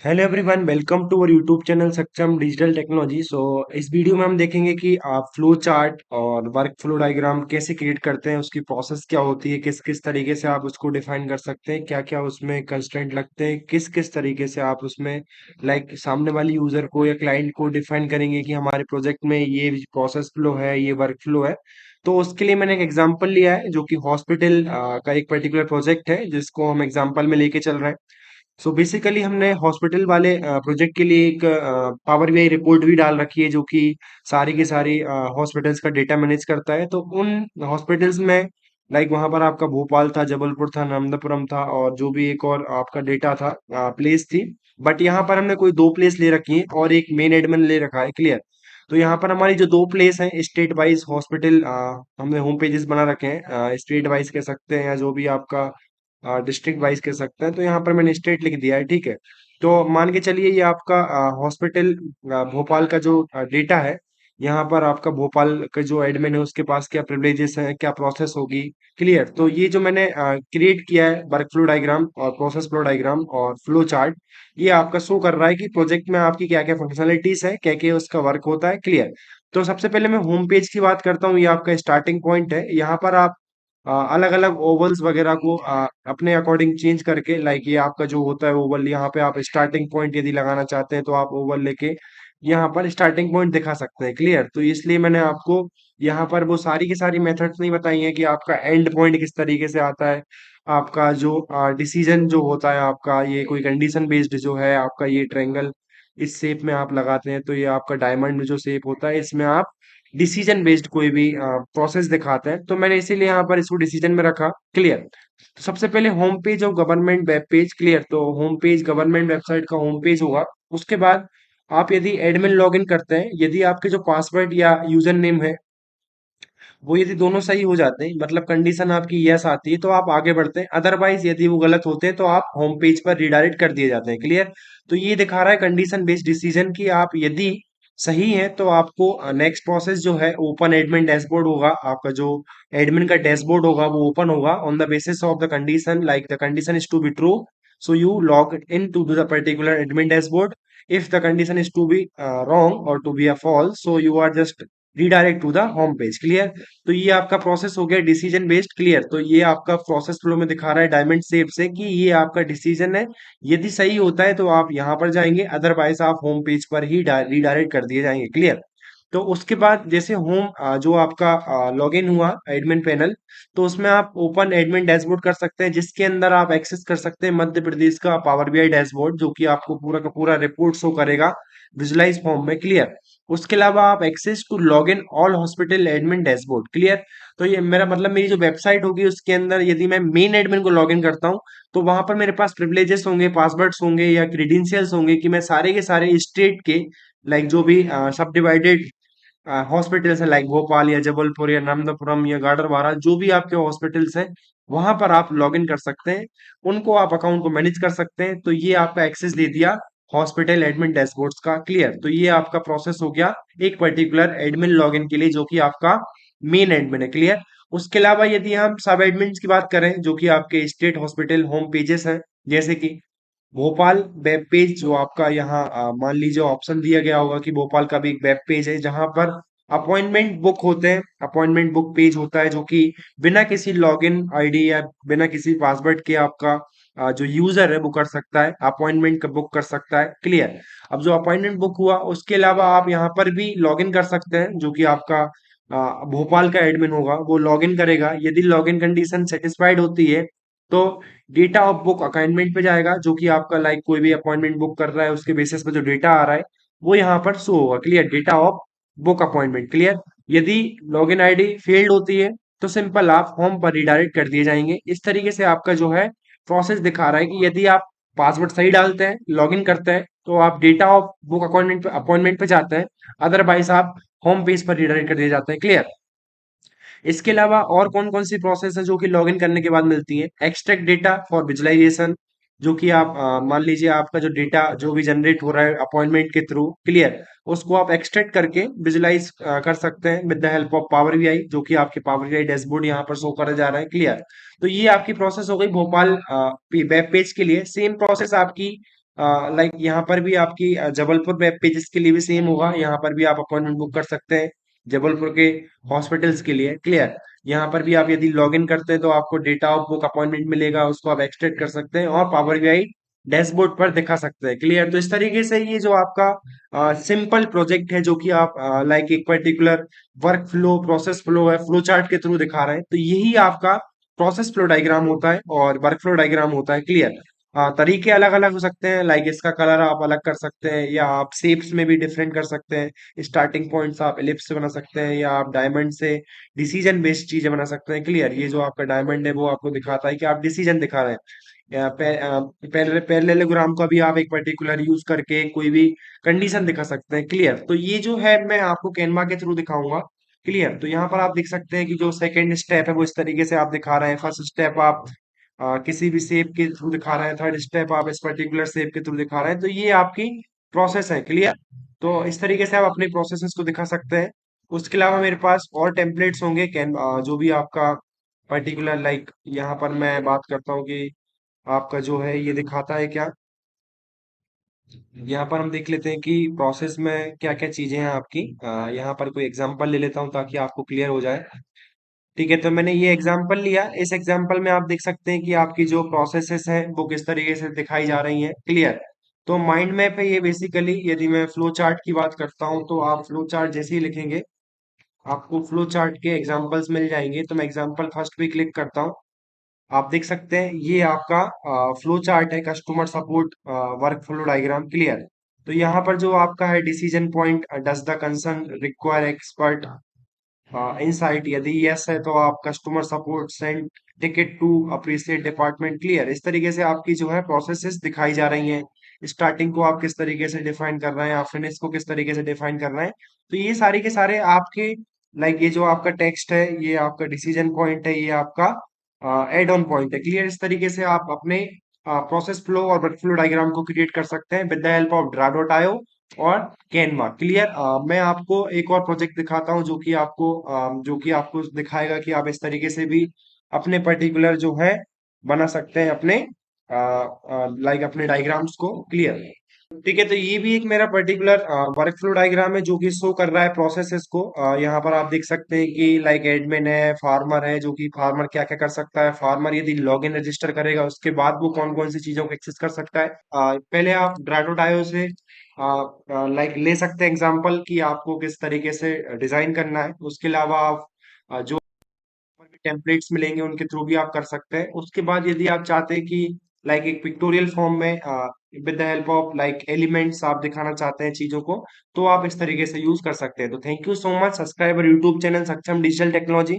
Hello everyone, welcome to our YouTube channel Saksham digital technology. इस video में हम देखेंगे कि आप फ्लो चार्ट और वर्क फ्लो डायग्राम कैसे क्रिएट करते हैं, उसकी प्रोसेस क्या होती है, किस किस तरीके से आप उसको डिफाइन कर सकते हैं, क्या क्या उसमें कंस्ट्रेंट लगते हैं, किस किस तरीके से आप उसमें सामने वाले यूजर को या क्लाइंट को डिफाइन करेंगे कि हमारे प्रोजेक्ट में ये प्रोसेस फ्लो है, ये वर्क फ्लो है। तो उसके लिए मैंने एक एग्जांपल लिया है जो कि हॉस्पिटल का एक पर्टिकुलर प्रोजेक्ट है जिसको हम एग्जांपल में लेके चल रहे हैं। बेसिकली हमने हॉस्पिटल वाले प्रोजेक्ट के लिए एक पावर बीआई रिपोर्ट भी डाल रखी है जो कि सारी की सारी हॉस्पिटल्स का डेटा मैनेज करता है। तो उन हॉस्पिटल्स में वहां पर आपका भोपाल था, जबलपुर था, नर्मदापुरम था और जो भी एक और आपका डेटा था, प्लेस थी। बट यहाँ पर हमने कोई दो प्लेस ले रखी है और एक मेन एडमिन ले रखा है। क्लियर? तो यहाँ पर हमारी जो दो प्लेस हैं, स्टेट वाइज हॉस्पिटल हमने होम पेजेस बना रखे हैं, स्टेट वाइज कह सकते हैं या जो भी आपका डिस्ट्रिक्ट वाइज कह सकते हैं। तो यहाँ पर मैंने स्टेट लिख दिया है। ठीक है। तो मान के चलिए ये आपका हॉस्पिटल भोपाल का जो डेटा है, यहाँ पर आपका भोपाल का जो एडमिन है उसके पास क्या प्रिविलेजेस हैं, क्या प्रोसेस होगी। क्लियर? तो ये जो मैंने क्रिएट किया है वर्क फ्लो डायग्राम और प्रोसेस फ्लो डायग्राम और फ्लो चार्ट, ये आपका शो कर रहा है कि प्रोजेक्ट में आपकी क्या क्या फंक्शनलिटीज है, क्या क्या उसका वर्क होता है। क्लियर? तो सबसे पहले मैं होम पेज की बात करता हूँ। ये आपका स्टार्टिंग पॉइंट है। यहाँ पर आप अलग अलग ओवल्स वगैरह को अपने अकॉर्डिंग चेंज करके, ये आपका जो होता है ओवल, यहाँ पे आप स्टार्टिंग पॉइंट यदि लगाना चाहते हैं तो आप ओवल लेके यहाँ पर स्टार्टिंग पॉइंट दिखा सकते हैं। क्लियर? तो इसलिए मैंने आपको यहाँ पर वो सारी की सारी मेथड्स नहीं बताई हैं कि आपका एंड पॉइंट किस तरीके से आता है। आपका जो डिसीजन जो होता है, आपका ये कोई कंडीशन बेस्ड जो है, आपका ये ट्रायंगल इस शेप में आप लगाते हैं, तो ये आपका डायमंड जो शेप होता है इसमें आप डिसीजन बेस्ड कोई भी प्रोसेस दिखाते हैं। तो मैंने इसीलिए यहाँ पर इसको डिसीजन में रखा। क्लियर? तो सबसे पहले होम पेज और गवर्नमेंट वेब पेज। क्लियर? तो होम पेज गवर्नमेंट वेबसाइट का होम पेज होगा। उसके बाद आप यदि एडमिन लॉगिन करते हैं, यदि आपके जो पासवर्ड या यूजर नेम है वो यदि दोनों सही हो जाते हैं, मतलब कंडीशन आपकी यस आती है, तो आप आगे बढ़ते हैं। अदरवाइज यदि वो गलत होते हैं तो आप होम पेज पर रिडायरेक्ट कर दिए जाते हैं। क्लियर? तो ये दिखा रहा है कंडीशन बेस्ड डिसीजन की आप यदि सही है तो आपको नेक्स्ट प्रोसेस जो है ओपन एडमिन डैशबोर्ड होगा। आपका जो एडमिन का डैशबोर्ड होगा वो ओपन होगा on the basis of the condition, like the condition is to be true, so you log into the particular admin dashboard. If the condition is to be wrong or to be a false, so you are just redirect to the home page. Clear? तो ये आपका process हो गया decision based. Clear? तो ये आपका process flow में दिखा रहा है डायमंड शेप से कि ये आपका डिसीजन है। यदि सही होता है तो आप यहाँ पर जाएंगे, अदरवाइज आप होम पेज पर ही रिडायरेक्ट कर दिए जाएंगे। क्लियर? तो उसके बाद जैसे होम जो आपका लॉगिन हुआ एडमिन पैनल, तो उसमें आप ओपन एडमिन डैशबोर्ड कर सकते हैं जिसके अंदर आप एक्सेस कर सकते हैं मध्य प्रदेश का पावर बीआई डैशबोर्ड जो कि आपको पूरा का पूरा रिपोर्ट शो करेगा विजुलाइज फॉर्म में। क्लियर? उसके अलावा आप access to log in all hospital admin dashboard. Clear? तो ये मेरा मतलब मेरी जो वेबसाइट होगी उसके अंदर यदि मैं मेन एडमिन को लॉग इन करता हूँ तो वहां पर मेरे पास प्रिविलेजेस होंगे, पासवर्ड्स होंगे या क्रेडेंशियल्स होंगे कि मैं सारे के सारे स्टेट के जो भी सब डिवाइडेड हॉस्पिटल्स हैं, भोपाल या जबलपुर या नर्मदापुरम या गाडरवारा, जो भी आपके हॉस्पिटल्स हैं वहां पर आप लॉग इन कर सकते हैं। उनको आप अकाउंट को मैनेज कर सकते हैं। तो ये आपका एक्सेस दे दिया हॉस्पिटल एडमिन डैशबोर्ड्स का। क्लियर? तो ये आपका प्रोसेस हो गया एक पर्टिकुलर एडमिन लॉगिन के लिए जो कि आपका मेन एडमिन है। क्लियर? उसके अलावा यदि हम सब एडमिन की बात करें जो कि आपके स्टेट हॉस्पिटल होम पेजेस हैं, जैसे कि भोपाल वेब पेज जो आपका यहाँ मान लीजिए ऑप्शन दिया गया होगा कि भोपाल का भी एक वेब पेज है जहां पर अपॉइंटमेंट बुक होते हैं। अपॉइंटमेंट बुक पेज होता है जो कि बिना किसी लॉगिन आईडी या बिना किसी पासवर्ड के आपका जो यूजर है वो कर सकता है, अपॉइंटमेंट का बुक कर सकता है। क्लियर? अब जो अपॉइंटमेंट बुक हुआ उसके अलावा आप यहाँ पर भी लॉगिन कर सकते हैं जो कि आपका भोपाल का एडमिन होगा वो लॉगिन करेगा। यदि लॉगिन कंडीशन सेटिस्फाइड होती है तो डेटा ऑफ बुक असाइनमेंट पे जाएगा जो कि आपका कोई भी अपॉइंटमेंट बुक कर रहा है उसके बेसिस पे जो डेटा आ रहा है वो यहाँ पर शो होगा। Clear? Data of book appointment. Clear? यदि लॉगिन आईडी फेल्ड होती है तो सिंपल आप होम पर रिडायरेक्ट कर दिए जाएंगे। इस तरीके से आपका जो है प्रोसेस दिखा रहा है कि यदि आप पासवर्ड सही डालते हैं, लॉगिन करते हैं, तो आप डेटा ऑफ बुक अपॉइंटमेंट पे जाते हैं। अदरवाइज आप होम पेज पर रिडायरेक्ट कर दिए जाते हैं। क्लियर? इसके अलावा और कौन कौन सी प्रोसेस है जो कि लॉगिन करने के बाद मिलती है? एक्सट्रैक्ट डेटा फॉर विजुअलाइजेशन, जो कि आप मान लीजिए आपका जो डेटा जो भी जनरेट हो रहा है अपॉइंटमेंट के थ्रू। क्लियर? उसको आप एक्सट्रैक्ट करके विजुलाइज कर सकते हैं with the help of power BI जो कि आपके पावर बीआई डैशबोर्ड यहाँ पर शो करा जा रहा है। क्लियर? तो ये आपकी प्रोसेस हो गई भोपाल वेब पेज के लिए। सेम प्रोसेस आपकी लाइक यहाँ पर भी आपकी जबलपुर वेब पेजेस के लिए भी सेम होगा, यहाँ पर भी आप अपॉइंटमेंट बुक कर सकते हैं जबलपुर के हॉस्पिटल्स के लिए। क्लियर। यहाँ पर भी आप यदि लॉग इन करते हैं तो आपको डेटा ऑफ बुक अपॉइंटमेंट मिलेगा, उसको आप एक्सट्रैक्ट कर सकते हैं और पावर बीआई डैशबोर्ड पर दिखा सकते हैं। क्लियर। तो इस तरीके से ये जो आपका सिंपल प्रोजेक्ट है जो कि आप लाइक एक particular work flow, process flow है, फ्लो चार्ट के थ्रू दिखा रहे हैं, तो यही आपका प्रोसेस फ्लो डायग्राम होता है और वर्क फ्लो डायग्राम होता है। क्लियर। तरीके अलग अलग हो सकते हैं, लाइक इसका कलर आप अलग कर सकते हैं या आप शेप्स में भी डिफरेंट कर सकते हैं। स्टार्टिंग पॉइंट्स आप एलिप्स से बना सकते हैं या आप डायमंड से डिसीजन बेस्ड चीजें बना सकते हैं। क्लियर। ये जो आपका डायमंड है वो आपको दिखाता है कि आप डिसीजन दिखा रहे हैं। पैरेललोग्राम का भी आप एक पर्टिकुलर यूज करके कोई भी कंडीशन दिखा सकते हैं। क्लियर। तो ये जो है मैं आपको कैनवा के थ्रू दिखाऊंगा। क्लियर। तो यहाँ पर आप देख सकते हैं कि जो सेकंड स्टेप है वो इस तरीके से आप दिखा रहे हैं। फर्स्ट स्टेप आप किसी भी शेप के थ्रू दिखा रहे हैं, थर्ड स्टेप आप इस पर्टिकुलर शेप के थ्रू दिखा रहे हैं, तो ये आपकी प्रोसेस है। क्लियर। तो इस तरीके से आप अपने प्रोसेसेस को दिखा सकते हैं। उसके अलावा मेरे पास और टेम्पलेट्स होंगे जो भी आपका पर्टिकुलर, लाइक यहाँ पर मैं बात करता हूँ कि आपका जो है ये दिखाता है क्या। यहाँ पर हम देख लेते हैं कि प्रोसेस में क्या क्या चीजें हैं आपकी। यहाँ पर कोई एग्जांपल ले लेता हूँ ताकि आपको क्लियर हो जाए। ठीक है, तो मैंने ये एग्जांपल लिया। इस एग्जांपल में आप देख सकते हैं कि आपकी जो प्रोसेसेस हैं वो किस तरीके से दिखाई जा रही हैं। क्लियर। तो माइंड मैप है ये बेसिकली। यदि मैं फ्लो चार्ट की बात करता हूँ तो आप फ्लो चार्ट जैसे ही लिखेंगे आपको फ्लो चार्ट के एग्जांपल्स मिल जाएंगे। तो मैं एग्जांपल फर्स्ट पे क्लिक करता हूँ। आप देख सकते हैं ये आपका फ्लो चार्ट है, customer support work flow diagram. Clear. तो यहाँ पर जो आपका है decision point, does the concern require expert insight, यदि यस है तो आप customer support send ticket to appreciate department. Clear. इस तरीके से आपकी जो है प्रोसेसेस दिखाई जा रही हैं। स्टार्टिंग को आप किस तरीके से डिफाइन कर रहे हैं, आप फिनिश को किस तरीके से डिफाइन कर रहे हैं। तो ये सारे के सारे आपके, लाइक ये जो आपका टेक्स्ट है ये आपका डिसीजन पॉइंट है, ये आपका एड ऑन पॉइंट है। क्लियर। इस तरीके से आप अपने प्रोसेस फ्लो और वर्क फ्लो डायग्राम को क्रिएट कर सकते हैं विद द हेल्प ऑफ ड्रा.io और कैनवा। क्लियर। मैं आपको एक और प्रोजेक्ट दिखाता हूँ जो कि आपको दिखाएगा कि आप इस तरीके से भी अपने पर्टिकुलर जो है बना सकते हैं अपने लाइक अपने डायग्राम्स को। क्लियर। ठीक है, तो ये भी एक मेरा पर्टिकुलर वर्क फ्लो डायग्राम है जो कि शो कर रहा है प्रोसेसेस को। यहाँ पर आप देख सकते हैं कि लाइक एडमिन है, फार्मर है, जो कि फार्मर क्या क्या कर सकता है। फार्मर यदि लॉग इन रजिस्टर करेगा उसके बाद वो कौन कौन सी चीजों को एक्सेस कर सकता है। पहले आप ड्राडो से लाइक ले सकते हैं एग्जाम्पल कि आपको किस तरीके से डिजाइन करना है। उसके अलावा आप जो टेम्पलेट्स मिलेंगे उनके थ्रू भी आप कर सकते हैं। उसके बाद यदि आप चाहते हैं कि लाइक एक पिक्टोरियल फॉर्म में with the help of like elements आप दिखाना चाहते हैं चीजों को, तो आप इस तरीके से यूज कर सकते हैं। तो thank you so much. Subscribe YouTube channel Saksham digital technology.